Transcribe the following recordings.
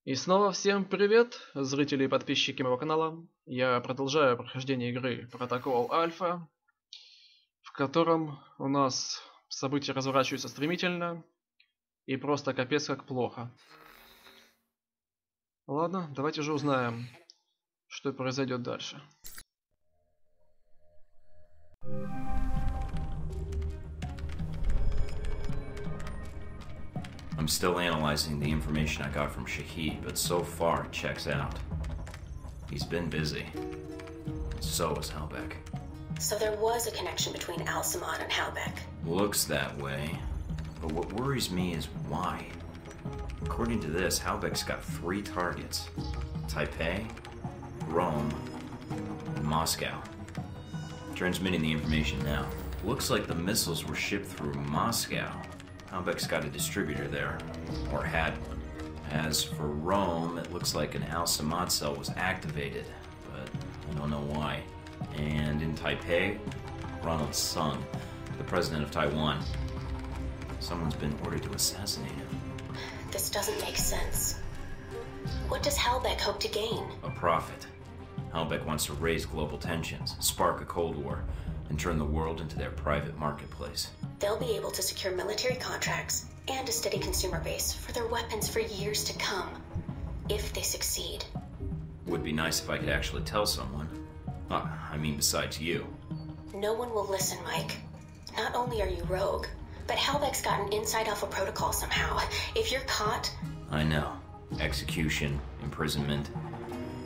И снова всем привет, зрители и подписчики моего канала. Я продолжаю прохождение игры Протокол Альфа, в котором у нас события разворачиваются стремительно и просто капец как плохо. Ладно, давайте же узнаем, что произойдет дальше. I'm still analyzing the information I got from Shahid, but so far it checks out. He's been busy. So is Halbeck. So there was a connection between Al-Samad and Halbeck. Looks that way. But what worries me is why. According to this, Halbeck's got 3 targets. Taipei, Rome, and Moscow. Transmitting the information now. Looks like the missiles were shipped through Moscow. Halbeck's got a distributor there, or had one. As for Rome, it looks like an Al-Samad cell was activated, but I don't know why. And in Taipei, Ronald Sung, the president of Taiwan. Someone's been ordered to assassinate him. This doesn't make sense. What does Halbeck hope to gain? A profit. Halbeck wants to raise global tensions, spark a Cold War, and turn the world into their private marketplace. They'll be able to secure military contracts and a steady consumer base for their weapons for years to come, if they succeed. Would be nice if I could actually tell someone. I mean besides you. No one will listen, Mike. Not only are you rogue, but Halbeck's got an inside Alpha protocol somehow. If you're caught... I know. Execution, imprisonment,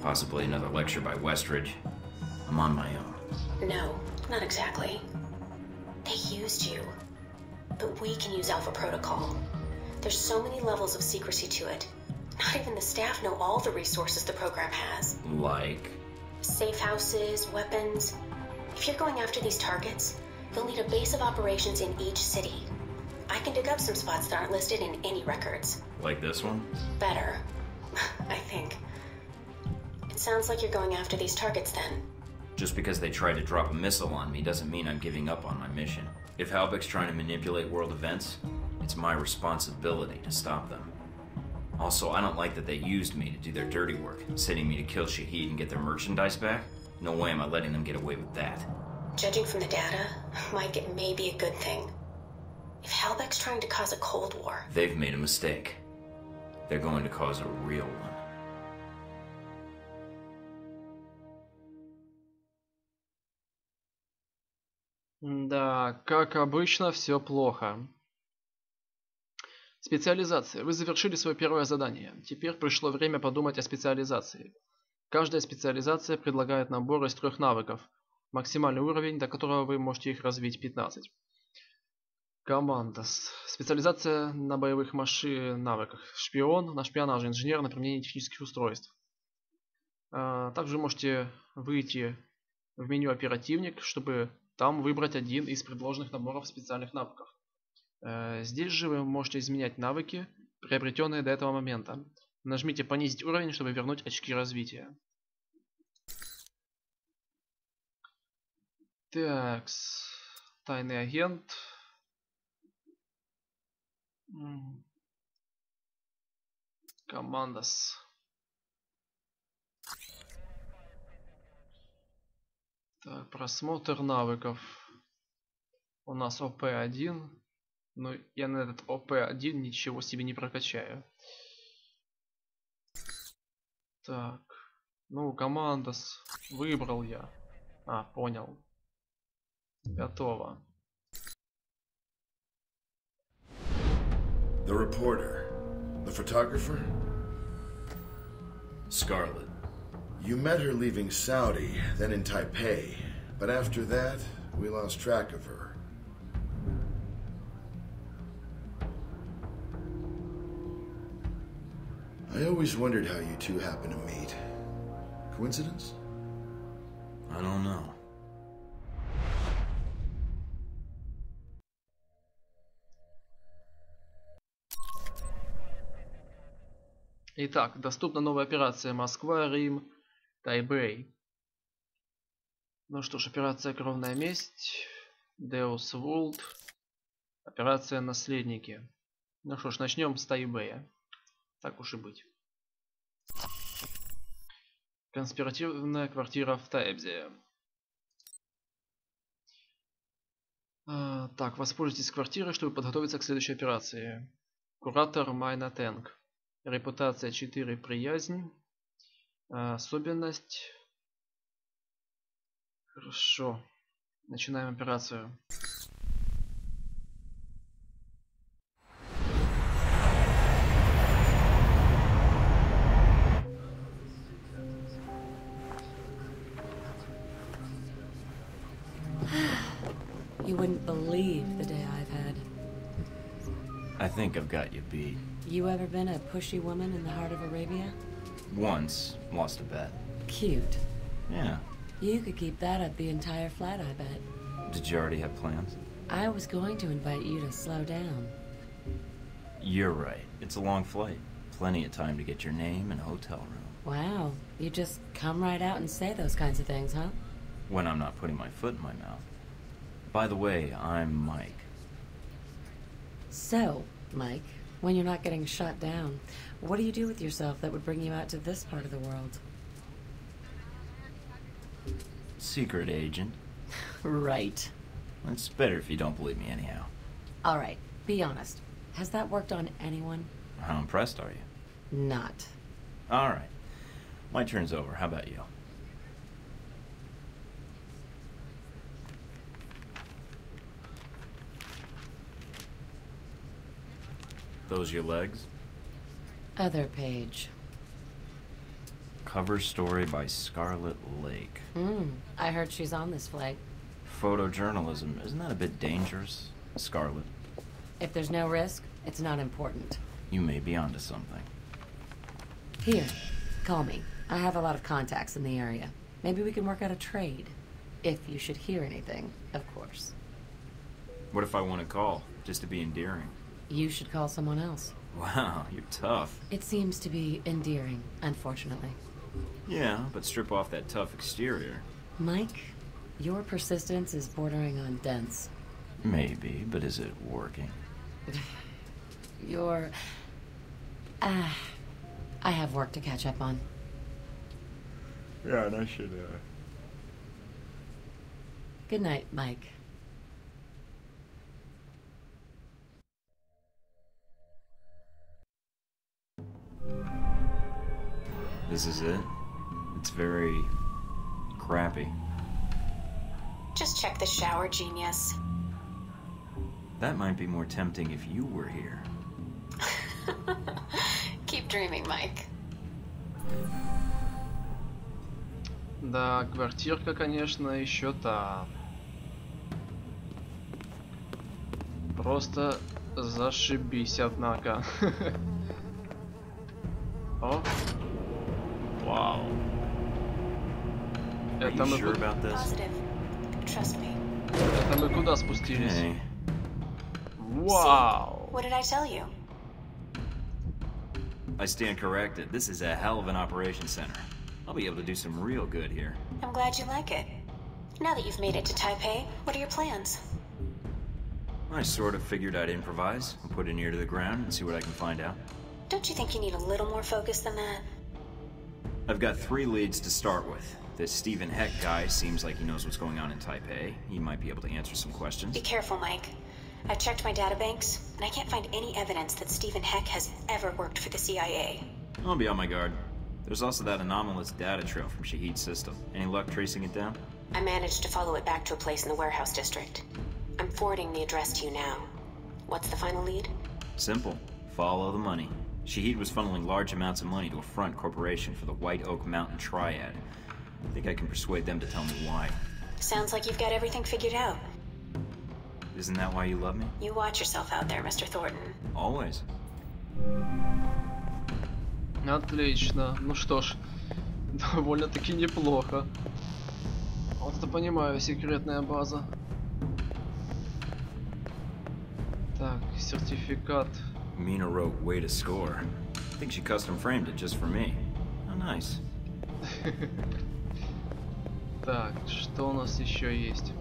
possibly another lecture by Westridge. I'm on my own. No, not exactly. They used you. But we can use Alpha Protocol. There's so many levels of secrecy to it. Not even the staff know all the resources the program has. Like? Safe houses, weapons. If you're going after these targets, you'll need a base of operations in each city. I can dig up some spots that aren't listed in any records. Like this one? Better. I think. It sounds like you're going after these targets then. Just because they tried to drop a missile on me doesn't mean I'm giving up on my mission. If Halbeck's trying to manipulate world events, it's my responsibility to stop them. Also, I don't like that they used me to do their dirty work, sending me to kill Shahid and get their merchandise back. No way am I letting them get away with that. Judging from the data, Mike, it may be a good thing. If Halbeck's trying to cause a Cold War... They've made a mistake. They're going to cause a real one. Да, как обычно, все плохо. Специализация. Вы завершили свое первое задание. Теперь пришло время подумать о специализации. Каждая специализация предлагает набор из 3 навыков. Максимальный уровень, до которого вы можете их развить 15. Команда. Специализация на боевых навыках. Шпион, на шпионаже, инженер, на применение технических устройств. Также можете выйти в меню оперативник, чтобы там выбрать один из предложенных наборов специальных навыков. Здесь же вы можете изменять навыки, приобретенные до этого момента. Нажмите понизить уровень, чтобы вернуть очки развития. Такс. Тайный агент. Командос. Так, просмотр навыков. У нас ОП-1. Но я на этот ОП-1 ничего себе не прокачаю. Так. Ну, командос. Выбрал я. Понял. Готово. The reporter. The photographer? Scarlet. You met her leaving Saudi, then in Taipei. But after that, we lost track of her. I always wondered how you two happened to meet. Coincidence? I don't know. Итак, доступна новая операция Москва, Рим, Тайбэй. Ну что ж, операция Кровная месть, Deus Vult, операция Наследники. Ну что ж, начнем с Тайбэя. Так уж и быть. Конспиративная квартира в Таэбзе. Так, воспользуйтесь квартирой, чтобы подготовиться к следующей операции. Куратор Майна Тэнк. Репутация 4, приязнь. Особенность. Хорошо. Начинаем операцию. You wouldn't believe the day I've had. I think I've got you beat. You ever been a pushy woman in the heart of Arabia? Once, lost a bet. Cute. Yeah. You could keep that up the entire flight, I bet. Did you already have plans? I was going to invite you to slow down. You're right. It's a long flight. Plenty of time to get your name and hotel room. Wow, you just come right out and say those kinds of things, huh? When I'm not putting my foot in my mouth. By the way, I'm Mike. So, Mike, when you're not getting shot down, what do you do with yourself that would bring you out to this part of the world? Secret agent. Right. It's better if you don't believe me anyhow. All right, be honest. Has that worked on anyone? How impressed are you? Not. All right. My turn's over. How about you? Those your legs? Other page. Cover story by Scarlet Lake. I heard she's on this flight. Photojournalism, isn't that a bit dangerous, Scarlet? If there's no risk, it's not important. You may be onto something. Here, call me. I have a lot of contacts in the area. Maybe we can work out a trade. If you should hear anything, of course. What if I want to call, just to be endearing? You should call someone else. Wow, you're tough. It seems to be endearing, unfortunately. Yeah, but strip off that tough exterior. Mike, your persistence is bordering on dense. Maybe, but is it working? You're... I have work to catch up on. Yeah, and I should, Good night, Mike. This is it? It's very... crappy. Just check the shower, genius. That might be more tempting if you were here. Keep dreaming, Mike. Да, квартирка, конечно, еще та. Просто зашибись, однако. О. Вау. Это мы, Sure about this? Positive. Trust me. это мы куда спустились? Okay. Вау. What did I tell you? I stand corrected. This is a hell of an operations center. I'll be able to do some real good here. I'm glad you like it. Now that you've made it to Taipei, what are your plans? I sort of figured I'd improvise. I'll put an ear to the ground and see what I can find out. Don't you think you need a little more focus than that? I've got 3 leads to start with. This Stephen Heck guy seems like he knows what's going on in Taipei. He might be able to answer some questions. Be careful, Mike. I've checked my databanks, and I can't find any evidence that Stephen Heck has ever worked for the CIA. I'll be on my guard. There's also that anomalous data trail from Shahid's system. Any luck tracing it down? I managed to follow it back to a place in the warehouse district. I'm forwarding the address to you now. What's the final lead? Simple. Follow the money. Shahid was funneling large amounts of money to a front corporation for the White Oak Mountain Triad. I think I can persuade them to tell me why. Sounds like you've got everything figured out. Isn't that why you love me? You watch yourself out there, Mr. Thornton. Always. Отлично. Ну что ж, довольно-таки неплохо. Вот это понимаю, секретная база. Так, сертификат. Mina wrote way to score. I think she custom framed it just for me. How nice. Так, что у нас еще есть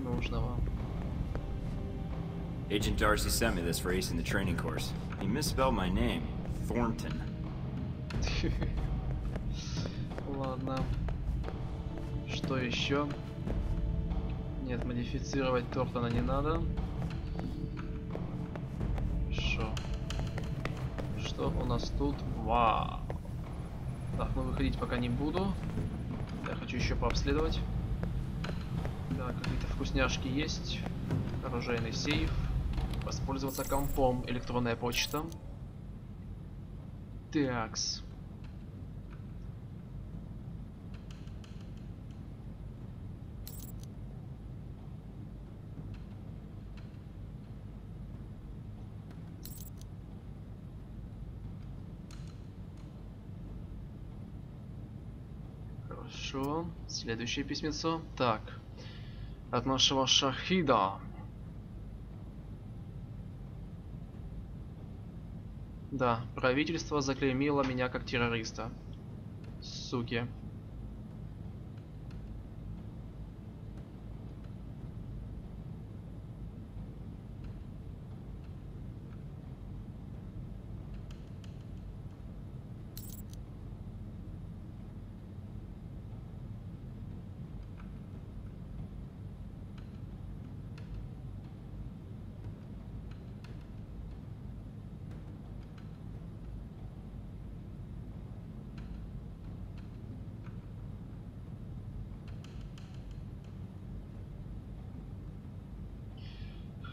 нужного? Agent Darcy sent me this for acing the training course. He misspelled my name. Thornton. Ладно. Что еще? Нет, модифицировать Тортона не надо. Хорошо. Что у нас тут? Вау. Так, ну выходить пока не буду. Я хочу еще пообследовать. Так, какие-то вкусняшки есть. Оружейный сейф. Воспользоваться компом. Электронная почта. Такс. Хорошо. Следующее письмецо. Так. От нашего Шахида. Да, правительство заклеймило меня как террориста. Суки.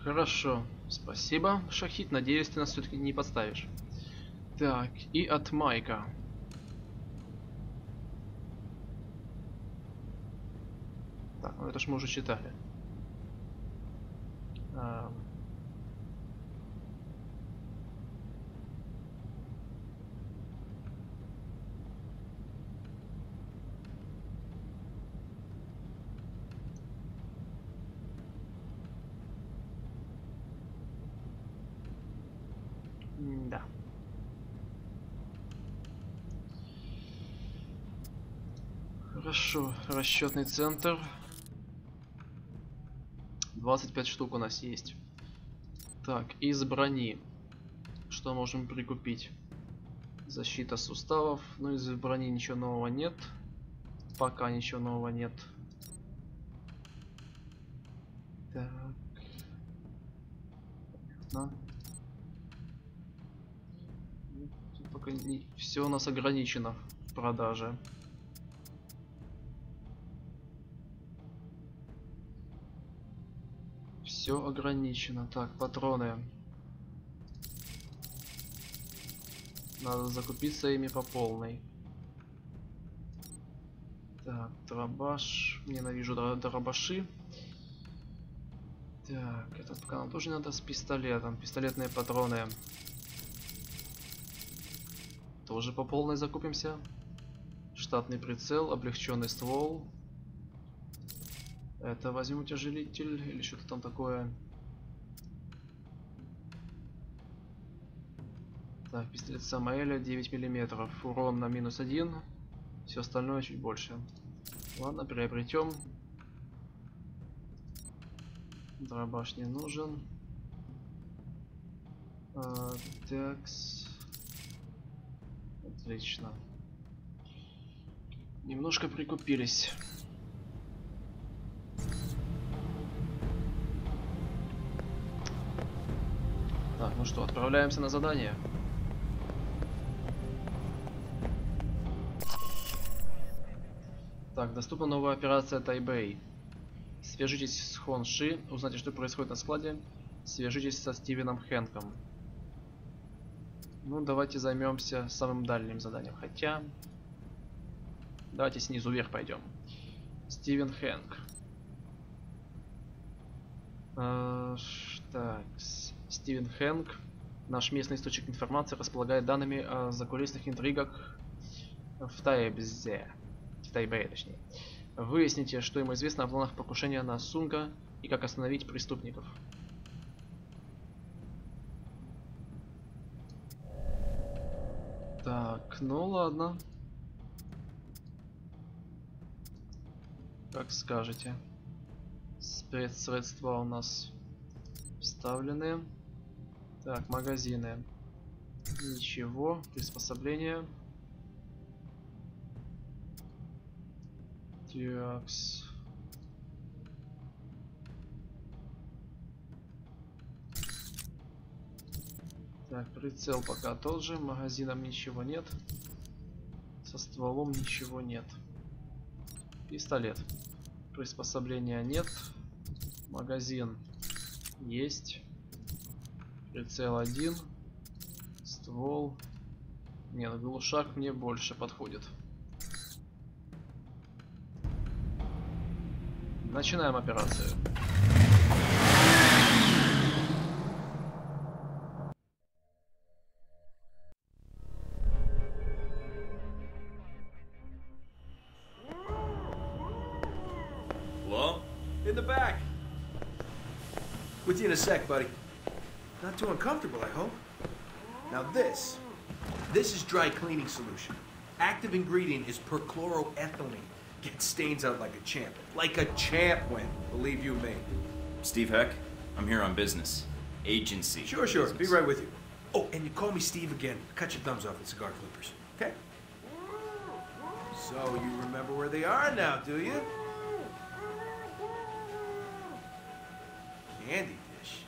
Хорошо, спасибо, Шахид. Надеюсь, ты нас все-таки не подставишь. Так, и от Майка. Так, ну это ж мы уже читали. Да. Хорошо, расчетный центр. 25 штук у нас есть. Так, из брони. Что можем прикупить? Защита суставов. Ну, из брони ничего нового нет. Пока ничего нового нет. Так. Понятно. Тут пока не... все у нас ограничено в продаже. Все ограничено. Так, патроны. Надо закупиться ими по полной. Так, дробаш. Ненавижу дробаши. Так, этот пока нам тоже надо с пистолетом. Пистолетные патроны. Тоже по полной закупимся. Штатный прицел, облегченный ствол. Это возьму утяжелитель или что-то там такое. Так, пистолет Самаэля 9 мм. Урон на -1. Все остальное чуть больше. Ладно, приобретем. Дробаш не нужен. Такс. Отлично. Немножко прикупились. Так, ну что, отправляемся на задание. Так, доступна новая операция Тайбэй. Свяжитесь с Хон Ши, узнайте, что происходит на складе. Свяжитесь со Стивеном Хэнком. Ну, давайте займемся самым дальним заданием. Хотя... Давайте снизу вверх пойдем. Стивен Хэнк. Так, Стивен Хэнк, наш местный источник информации, располагает данными о закулисных интригах в Тайбэе, точнее. Выясните, что ему известно о планах покушения на Сунга и как остановить преступников. Так, ну ладно. Как скажете. Спецсредства у нас вставлены. Так, магазины. Ничего. Приспособления. Тюакс. Так, прицел пока тот же, магазином ничего нет, со стволом ничего нет. Пистолет. Приспособления нет, магазин есть, прицел один, ствол. Нет, глушак мне больше подходит. Начинаем операцию. Hello? In the back. With you in a sec, buddy. Not too uncomfortable, I hope. Now this is dry cleaning solution. Active ingredient is perchloroethylene. Gets stains out like a champ. Like a champ, Win. Believe you me. Steve Heck, I'm here on business. Agency. Sure. business. Be right with you. Oh, and you call me Steve again. Cut your thumbs off with cigar clippers. Okay? So you remember where they are now, do you? Candy dish.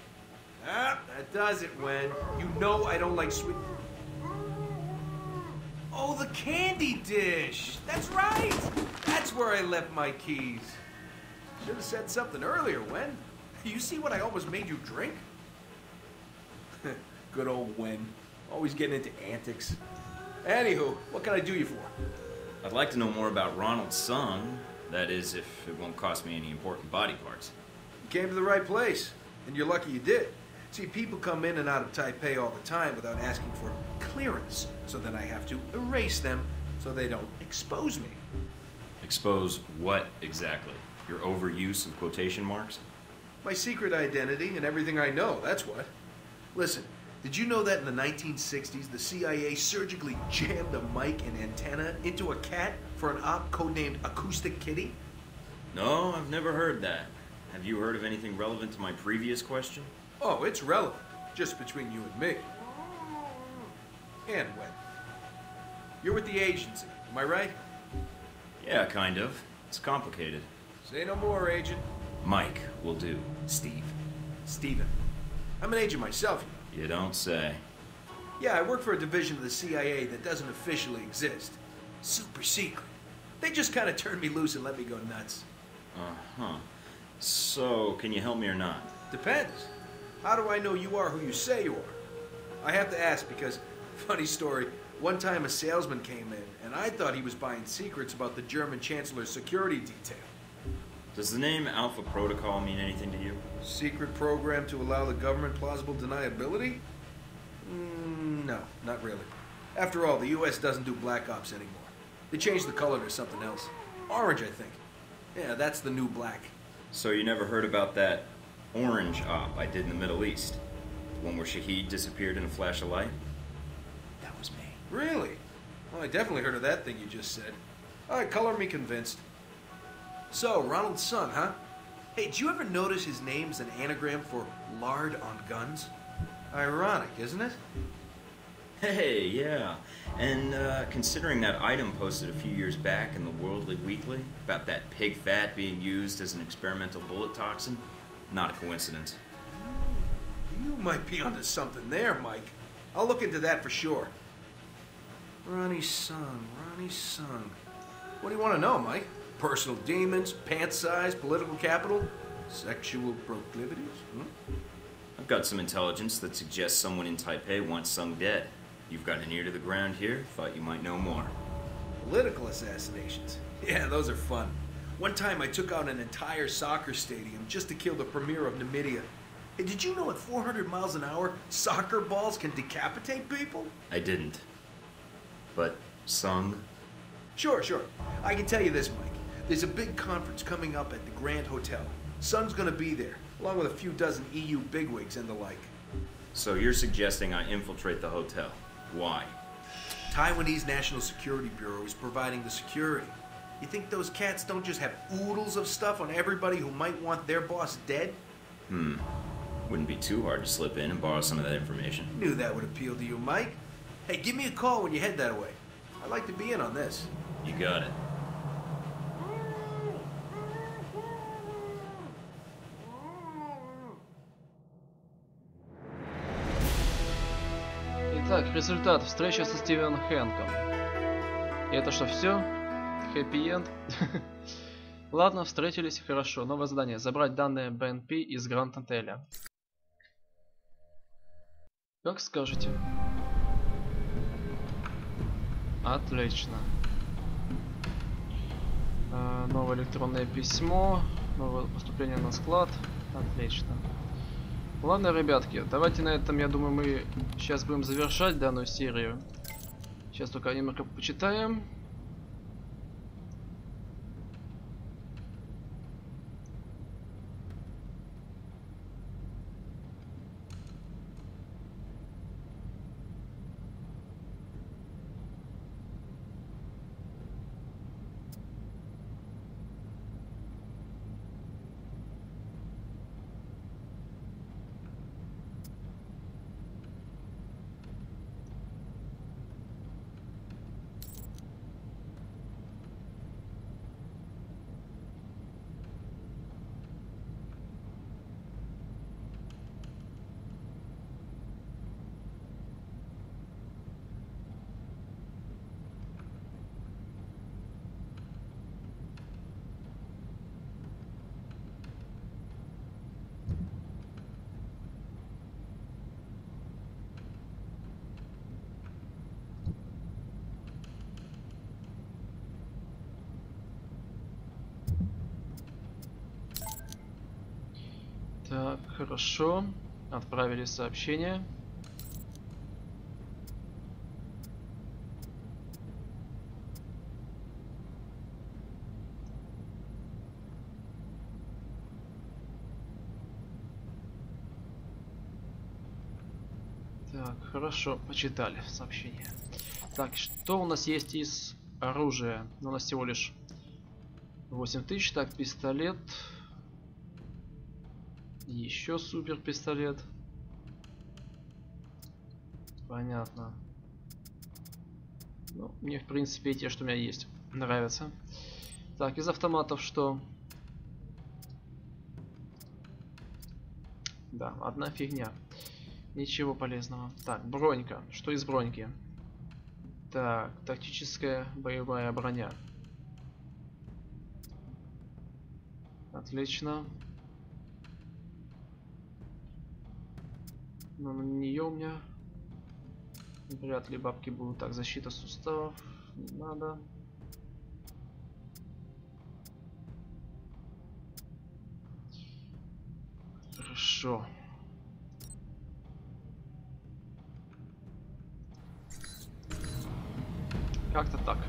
Ah, that does it, Wen. You know I don't like sweet... Oh, the candy dish! That's right! That's where I left my keys. Should have said something earlier, Wen. You see what I almost made you drink? Good old Wen. Always getting into antics. Anywho, what can I do you for? I'd like to know more about Ronald Sung. That is, if it won't cost me any important body parts. You came to the right place, and you're lucky you did. See, people come in and out of Taipei all the time without asking for clearance, so then I have to erase them so they don't expose me. Expose what exactly? Your overuse of quotation marks? My secret identity and everything I know, that's what. Listen, did you know that in the 1960s, the CIA surgically jammed a mic and antenna into a cat for an op codenamed Acoustic Kitty? No, I've never heard that. Have you heard of anything relevant to my previous question? Oh, it's relevant. Just between you and me. And when? You're with the agency, am I right? Yeah, kind of. It's complicated. Say no more, Agent. Mike will do, Steve. Steven. I'm an agent myself, you know. You don't say. Yeah, I work for a division of the CIA that doesn't officially exist. Super secret. They just kind of turned me loose and let me go nuts. Uh-huh. So, can you help me or not? Depends. How do I know you are who you say you are? I have to ask because, funny story, one time a salesman came in and I thought he was buying secrets about the German Chancellor's security detail. Does the name Alpha Protocol mean anything to you? Secret program to allow the government plausible deniability? No, not really. After all, the US doesn't do black ops anymore. They changed the color to something else. Orange, I think. Yeah, that's the new black. So you never heard about that orange op I did in the Middle East? The one where Shahid disappeared in a flash of light? That was me. Really? Well, I definitely heard of that thing you just said. All right, color me convinced. So, Ronald Sung, huh? Hey, did you ever notice his name's an anagram for lard on guns? Ironic, isn't it? Hey, yeah. And considering that item posted a few years back in the Worldly Weekly about that pig fat being used as an experimental bullet toxin, not a coincidence. You might be onto something there, Mike. I'll look into that for sure. Ronnie Sung. What do you want to know, Mike? Personal demons, pant size, political capital, sexual proclivities? I've got some intelligence that suggests someone in Taipei wants Sung dead. You've got an ear to the ground here, thought you might know more. Political assassinations. Yeah, those are fun. One time I took out an entire soccer stadium just to kill the premier of Namibia. Hey, did you know at 400 miles an hour, soccer balls can decapitate people? I didn't. But Sung? Sure. I can tell you this, Mike. There's a big conference coming up at the Grand Hotel. Sung's gonna be there, along with a few dozen EU bigwigs and the like. So you're suggesting I infiltrate the hotel. Why? Taiwanese National Security Bureau is providing the security. You think those cats don't just have oodles of stuff on everybody who might want their boss dead? Wouldn't be too hard to slip in and borrow some of that information. Knew that would appeal to you, Mike. Hey, give me a call when you head that way. I'd like to be in on this. You got it. Так, результат. Встреча со Стивеном Хэнком. И это что, все? Хэппи-энд? Ладно, встретились, хорошо. Новое задание. Забрать данные БНП из Гранд-отеля. Как скажете. Отлично. Новое электронное письмо. Новое поступление на склад. Отлично. Ладно, ребятки, давайте на этом, я думаю, мы сейчас будем завершать данную серию. Сейчас только немного почитаем. Так, хорошо. Отправили сообщение. Так, хорошо, почитали сообщение. Так, что у нас есть из оружия? У нас всего лишь 8000. Так, пистолет. Еще супер пистолет. Понятно. Ну, мне в принципе те, что у меня есть, нравятся. Так, из автоматов что? Да, одна фигня. Ничего полезного. Так, бронька. Что из броньки? Так, тактическая боевая броня. Отлично. Но на нее у меня вряд ли бабки будут. Так, защита суставов. Не надо. Хорошо. Как-то так.